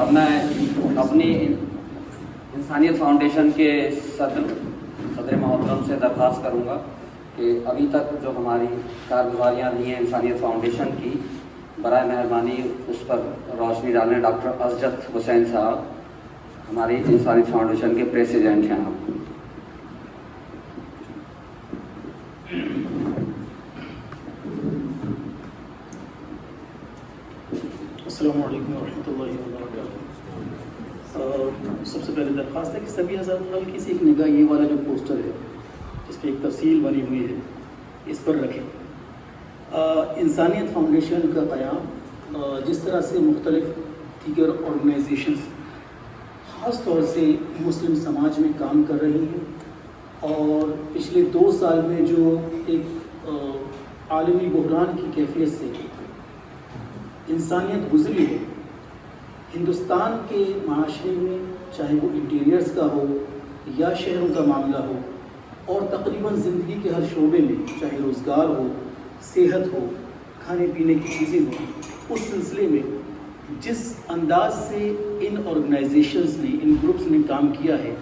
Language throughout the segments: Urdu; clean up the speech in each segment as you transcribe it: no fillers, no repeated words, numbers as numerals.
اب میں اپنی انسانیت فاؤنڈیشن کے صدر محترم سے درخواست کروں گا کہ ابھی تک جو ہماری کارگزاریاں رہی ہیں انسانیت فاؤنڈیشن کی، برائے مہربانی اس پر روشنی ڈالیں۔ ڈاکٹر اسجد حسین صاحب ہماری انسانیت فاؤنڈیشن کے پریسیڈنٹ ہیں۔ آپ السلام علیکم ورحمۃ اللہ وبرکاتہ۔ سب سے پہلے درخواست ہے کہ سبھی حضرات ہلکی سی ایک نگاہ یہ والا جو پوسٹر ہے جس پہ ایک تفصیل بنی ہوئی ہے اس پر رکھیں۔ انسانیت فاؤنڈیشن کا قیام جس طرح سے مختلف دیگر آرگنائزیشنز خاص طور سے مسلم سماج میں کام کر رہی ہیں اور پچھلے 2 سال میں جو ایک عالمی بحران کی کیفیت سے انسانیت گزری ہے، ہندوستان کے معاشرے میں چاہے وہ انٹیریئرز کا ہو یا شہروں کا معاملہ ہو اور تقریباً زندگی کے ہر شعبے میں چاہے روزگار ہو، صحت ہو، کھانے پینے کی چیزیں ہوں، اس سلسلے میں جس انداز سے ان آرگنائزیشنز نے، ان گروپس نے کام کیا ہے،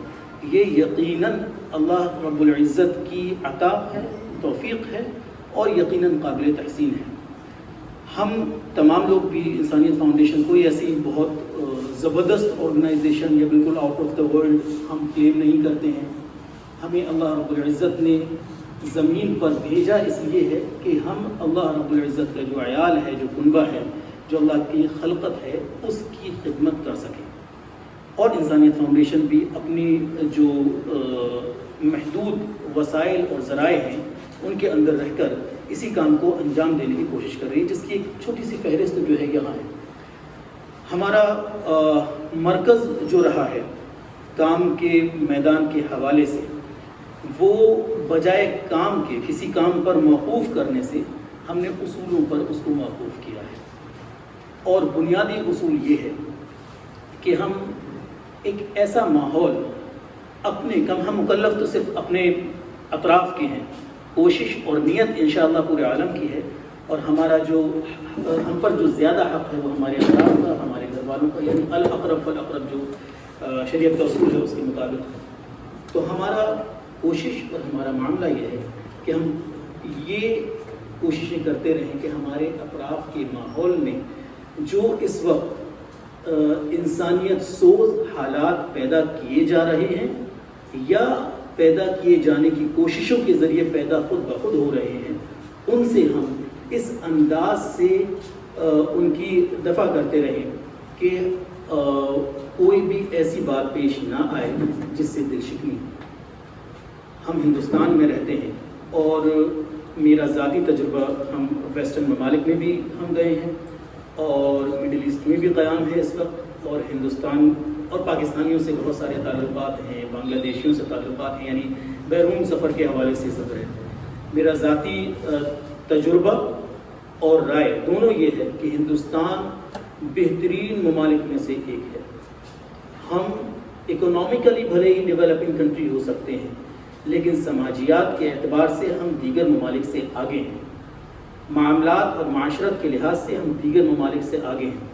یہ یقیناً اللہ رب العزت کی عطا ہے، توفیق ہے اور یقیناً قابل تحسین ہے۔ ہم تمام لوگ بھی انسانیت فاؤنڈیشن کوئی ایسی بہت زبردست آرگنائزیشن یا بالکل آؤٹ آف دا ورلڈ ہم کلیم نہیں کرتے ہیں۔ ہمیں اللہ رب العزت نے زمین پر بھیجا اس لیے ہے کہ ہم اللہ رب العزت کا جو عیال ہے، جو کنبہ ہے، جو اللہ کی خلقت ہے، اس کی خدمت کر سکیں۔ اور انسانیت فاؤنڈیشن بھی اپنی جو محدود وسائل اور ذرائع ہیں ان کے اندر رہ کر اسی کام کو انجام دینے کی کوشش کر رہی ہے، جس کی ایک چھوٹی سی فہرست جو ہے یہاں ہے۔ ہمارا مرکز جو رہا ہے کام کے میدان کے حوالے سے، وہ بجائے کام کے کسی کام پر موقوف کرنے سے ہم نے اصولوں پر اس کو موقوف کیا ہے۔ اور بنیادی اصول یہ ہے کہ ہم ایک ایسا ماحول ہم مکلف تو صرف اپنے اطراف کے ہیں، کوشش اور نیت انشاءاللہ پورے عالم کی ہے، اور ہمارا جو ہم پر جو زیادہ حق ہے وہ ہمارے اطراف کا، ہمارے گھر والوں کا، یعنی الاقرب فالاقرب جو شریعت کا اصول ہے اس کے مطابق۔ تو ہمارا کوشش اور ہمارا معاملہ یہ ہے کہ ہم یہ کوششیں کرتے رہیں کہ ہمارے اطراف کے ماحول میں جو اس وقت انسانیت سوز حالات پیدا کیے جا رہے ہیں یا پیدا کیے جانے کی کوششوں کے ذریعے پیدا خود بخود ہو رہے ہیں، ان سے ہم اس انداز سے ان کی دفع کرتے رہیں کہ کوئی بھی ایسی بات پیش نہ آئے جس سے دل شکنی ہو۔ ہم ہندوستان میں رہتے ہیں اور میرا ذاتی تجربہ، ہم ویسٹرن ممالک میں بھی ہم گئے ہیں اور مڈل ایسٹ میں بھی قیام ہے اس وقت، اور ہندوستان اور پاکستانیوں سے بہت سارے تعلقات ہیں، بنگلہ دیشیوں سے تعلقات ہیں، یعنی بیرون سفر کے حوالے سے سفر ہے۔ میرا ذاتی تجربہ اور رائے دونوں یہ ہے کہ ہندوستان بہترین ممالک میں سے ایک ہے۔ ہم اکنامکلی بھلے ہی ڈیولپنگ کنٹری ہو سکتے ہیں، لیکن سماجیات کے اعتبار سے ہم دیگر ممالک سے آگے ہیں، معاملات اور معاشرت کے لحاظ سے ہم دیگر ممالک سے آگے ہیں،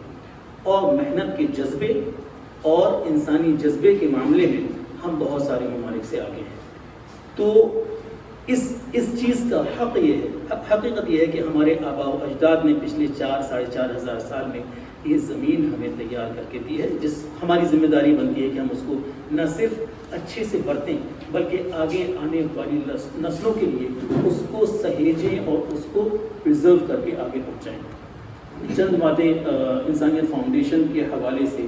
اور محنت کے جذبے اور انسانی جذبے کے معاملے میں ہم بہت سارے ممالک سے آگے ہیں۔ تو اس چیز کا حقیقت یہ ہے کہ ہمارے آباء و اجداد نے پچھلے 4-4.5 ہزار سال میں یہ زمین ہمیں تیار کر کے دی ہے، جس ہماری ذمہ داری بنتی ہے کہ ہم اس کو نہ صرف اچھے سے برتیں بلکہ آگے آنے والی نسلوں کے لیے اس کو سہیجیں اور اس کو پرزرو کر کے آگے پہنچائیں۔ چند باتیں انسانیت فاؤنڈیشن کے حوالے سے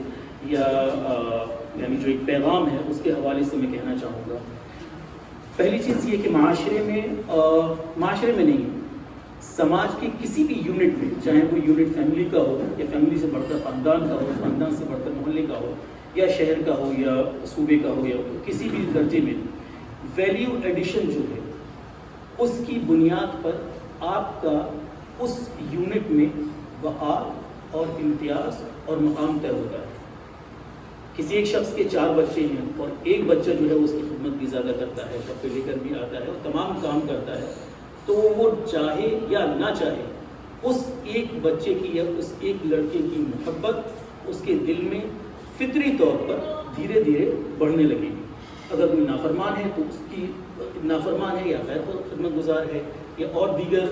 یعنی جو ایک پیغام ہے اس کے حوالے سے میں کہنا چاہوں گا۔ پہلی چیز یہ کہ معاشرے میں نہیں، سماج کے کسی بھی یونٹ میں، چاہے وہ یونٹ فیملی کا ہو یا فیملی سے بڑھ کر خاندان کا ہو، خاندان سے بڑھ کر محلے کا ہو یا شہر کا ہو یا صوبے کا ہو، یا کسی بھی درجے میں ویلیو ایڈیشن جو ہے اس کی بنیاد پر آپ کا اس یونٹ میں وقار اور امتیاز اور مقام طے ہوتا ہے۔ کسی ایک شخص کے 4 بچے ہیں اور ایک بچہ جو ہے اس کی خدمت بھی زیادہ کرتا ہے، کپڑے لے کر بھی آتا ہے اور تمام کام کرتا ہے، تو وہ چاہے یا نہ چاہے اس ایک بچے کی یا اس ایک لڑکے کی محبت اس کے دل میں فطری طور پر دھیرے دھیرے بڑھنے لگے گی. اگر کوئی نافرمان ہے تو اس کی نافرمان ہے یا غیر خدمت گزار ہے یا اور دیگر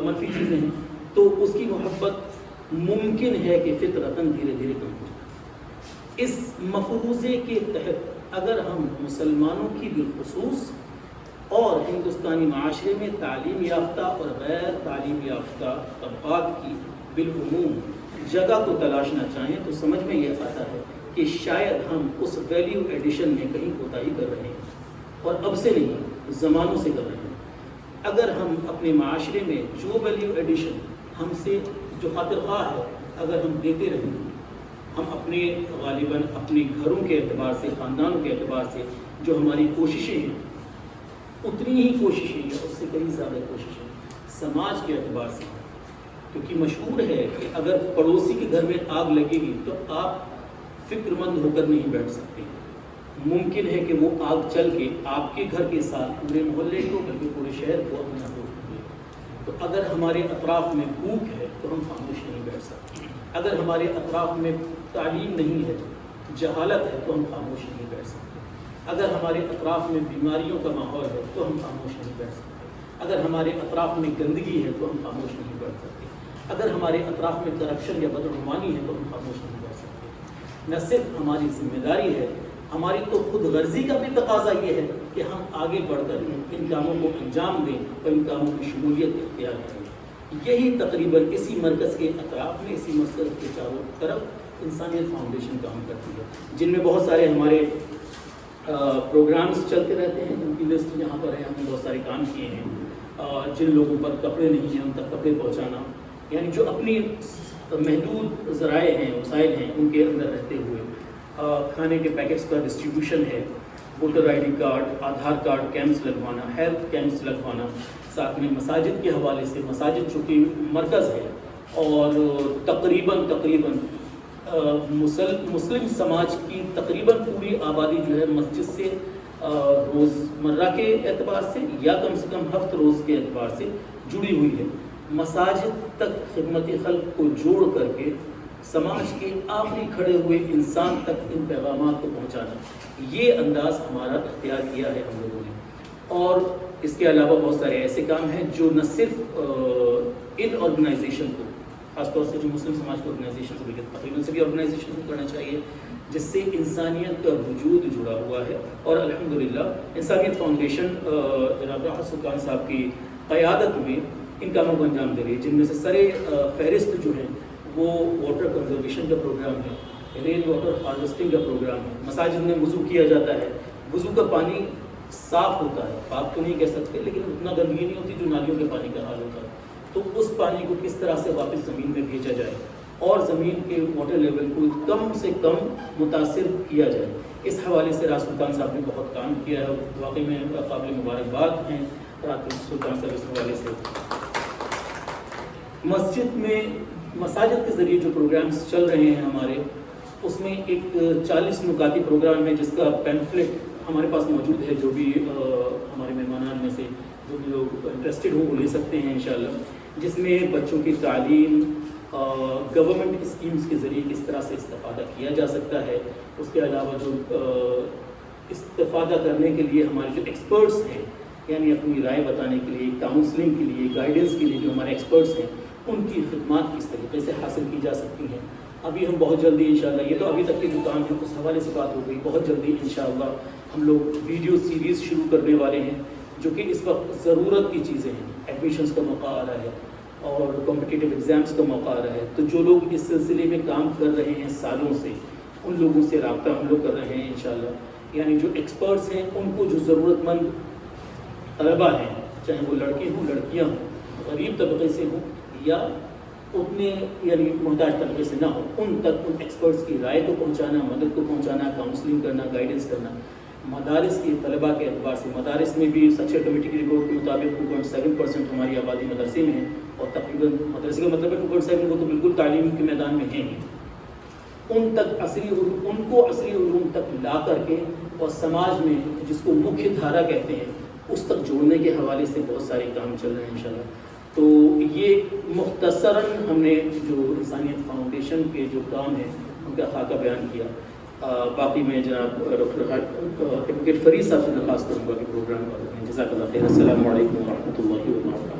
منفی چیزیں ہیں تو اس کی محبت ممکن ہے کہ فطرتاً دھیرے دھیرے کم ہو جائے. اس مفروضے کے تحت اگر ہم مسلمانوں کی بالخصوص اور ہندوستانی معاشرے میں تعلیم یافتہ اور غیر تعلیم یافتہ طبقات کی بالعموم جگہ کو تلاشنا چاہیں تو سمجھ میں یہ آتا ہے کہ شاید ہم اس ویلیو ایڈیشن میں کہیں کوتاہی کر رہے ہیں اور اب سے نہیں زمانوں سے کر رہے ہیں. اگر ہم اپنے معاشرے میں جو ویلیو ایڈیشن ہم سے جو خاطر خواہ ہے اگر ہم دیتے رہیں ہم اپنے غالباً اپنے گھروں کے اعتبار سے خاندانوں کے اعتبار سے جو ہماری کوششیں ہیں اتنی ہی کوششیں یا اس سے کہیں زیادہ کوششیں سماج کے اعتبار سے، کیونکہ مشہور ہے کہ اگر پڑوسی کے گھر میں آگ لگے گی تو آپ فکر مند ہو کر نہیں بیٹھ سکتے. ممکن ہے کہ وہ آگ چل کے آپ کے گھر کے ساتھ پورے محلے کو بلکہ پورے شہر کو اپنے محفوظ کر دے. تو اگر ہمارے اطراف میں بھوک ہے تو ہم خاموش نہیں بیٹھ سکتے. اگر ہمارے اطراف میں تعلیم نہیں ہے، جہالت ہے تو ہم خاموش نہیں بیٹھ سکتے. اگر ہمارے اطراف میں بیماریوں کا ماحول ہے تو ہم خاموش نہیں بیٹھ سکتے. اگر ہمارے اطراف میں گندگی ہے تو ہم خاموش نہیں بیٹھ سکتے. اگر ہمارے اطراف میں کرپشن یا بدعنوانی ہے تو ہم خاموش نہیں بیٹھ سکتے. نہ صرف ہماری ذمہ داری ہے، ہماری تو خود غرضی کا بھی تقاضا یہ ہے کہ ہم آگے بڑھ کر ان کاموں کو انجام دیں اور ان کاموں کی شمولیت اختیار کریں. یہی تقریباً اسی مرکز کے اطراف میں، اسی مرکز کے چاروں طرف انسانیت فاؤنڈیشن کام کرتی ہے، جن میں بہت سارے ہمارے پروگرامز چلتے رہتے ہیں. ان کی لسٹ یہاں پر ہے. ہم نے بہت سارے کام کیے ہیں. جن لوگوں پر کپڑے نہیں ہیں ان تک کپڑے پہنچانا، یعنی جو اپنی محدود ذرائع ہیں، وسائل ہیں، ان کے اندر رہتے ہوئے کھانے کے پیکٹس کا ڈسٹریبیوشن ہے، voter I D card, Aadhaar card camps لگوانا، ہیلتھ کیمپس لگوانا. ساتھ میں مساجد کے حوالے سے، مساجد چونکہ مرکز ہے اور تقریباً مسلم سماج کی تقریباً پوری آبادی جو ہے مسجد سے روزمرہ کے اعتبار سے یا کم سے کم ہفتہ روز کے اعتبار سے جڑی ہوئی ہے. مساجد تک خدمت خلق کو جوڑ کر کے سماج کے آخری کھڑے ہوئے انسان تک ان پیغامات کو پہنچانا، یہ انداز ہمارا اختیار کیا ہے ہم لوگوں نے. اور اس کے علاوہ بہت سارے ایسے کام ہیں جو نہ صرف ان آرگنائزیشن کو، خاص طور سے جو مسلم سماج کے آرگنائزیشن سے بھی تقریباً سبھی آرگنائزیشن کو کرنا چاہیے، جس سے انسانیت کا وجود جڑا ہوا ہے. اور الحمدللہ انسانیت فاؤنڈیشن جناب راحت سلطان صاحب کی قیادت میں ان کاموں کو انجام دے رہی ہے، جن میں سے سرے فہرست جو ہیں وہ واٹر کنزرویشن کا پروگرام ہے، رین واٹر ہارویسٹنگ کا پروگرام ہے. مساجد میں وضو کیا جاتا ہے، وضو کا پانی صاف ہوتا ہے، پاک تو نہیں کہہ سکتے لیکن اتنا گندگی نہیں ہوتی جو نالیوں کے پانی کا حال ہوتا ہے. تو اس پانی کو کس طرح سے واپس زمین میں بھیجا جائے اور زمین کے واٹر لیول کو کم سے کم متاثر کیا جائے، اس حوالے سے راحت سلطان صاحب نے بہت کام کیا ہے. واقعی میں قابل مبارکباد ہیں راحت سلطان صاحب اس حوالے سے. مساجد کے ذریعے جو پروگرامز چل رہے ہیں ہمارے، اس میں ایک 40 نکاتی پروگرام ہے جس کا پیمفلٹ ہمارے پاس موجود ہے. جو بھی ہمارے مہمانان میں سے جو بھی لوگ انٹرسٹڈ ہوں وہ لے سکتے ہیں انشاءاللہ، جس میں بچوں کی تعلیم، گورنمنٹ اسکیمز کے ذریعے کس طرح سے استفادہ کیا جا سکتا ہے، اس کے علاوہ جو استفادہ کرنے کے لیے ہمارے جو ایکسپرٹس ہیں، یعنی اپنی رائے بتانے کے لیے، کاؤنسلنگ کے لیے، گائیڈنس کے لیے جو ہمارے ایکسپرٹس ہیں ان کی خدمات کس طریقے سے حاصل کی جا سکتی ہیں. ابھی ہم بہت جلدی انشاءاللہ، یہ تو ابھی تک کے جو کام ہے اس حوالے سے بات ہو گئی، بہت جلدی انشاءاللہ ہم لوگ ویڈیو سیریز شروع کرنے والے ہیں جو کہ اس وقت ضرورت کی چیزیں ہیں. ایڈمیشنز کا موقع آ رہا ہے اور کمپٹیٹیو ایگزامس کا موقع آ رہا ہے، تو جو لوگ اس سلسلے میں کام کر رہے ہیں سالوں سے، ان لوگوں سے رابطہ ہم لوگ کر رہے ہیں انشاءاللہ. یعنی جو ایکسپرٹس ہیں ان کو جو ضرورت مند طلبہ ہیں، چاہے وہ لڑکے ہوں، لڑکیاں ہوں، غریب طبقے سے ہوں یا اتنے یعنی محتاج طبقے سے نہ ہو، ان تک ان ایکسپرٹس کی رائے کو پہنچانا، مدد کو پہنچانا، کاؤنسلنگ کرنا، گائیڈنس کرنا. مدارس کے طلباء کے اعتبار سے مدارس میں بھی سچے کمیٹی کی رپورٹ کے مطابق 2.7% ہماری آبادی مدرسے میں ہے، اور تقریباً مدرسے کا مطلب ہے 2.7 وہ تو بالکل تعلیم کے میدان میں ہیں ہی. ان کو عصری علوم تک لا کر کے اور سماج میں جس کو مکھیہ دھارا کہتے ہیں اس تک جوڑنے کے حوالے سے بہت سارے کام چل رہے ہیں انشاءاللہ. تو یہ مختصراً ہم نے جو انسانیت فاؤنڈیشن کے جو کام ہیں ان کا خاکہ بیان کیا. باقی میں جناب ڈاکٹر ایڈوکیٹ فرید صاحب سے درخواست کروں گا کہ پروگرام کا جزاک اللہ خیر. السلام علیکم ورحمۃ اللہ وبرکاتہ.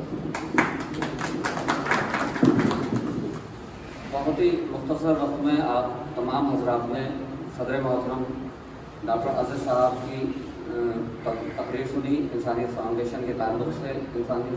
بہت ہی مختصر وقت میں آپ تمام حضرات نے صدر محترم ڈاکٹر عزیز صاحب کی تقریر سنی انسانیت فاؤنڈیشن کے تعلق سے. انسانیت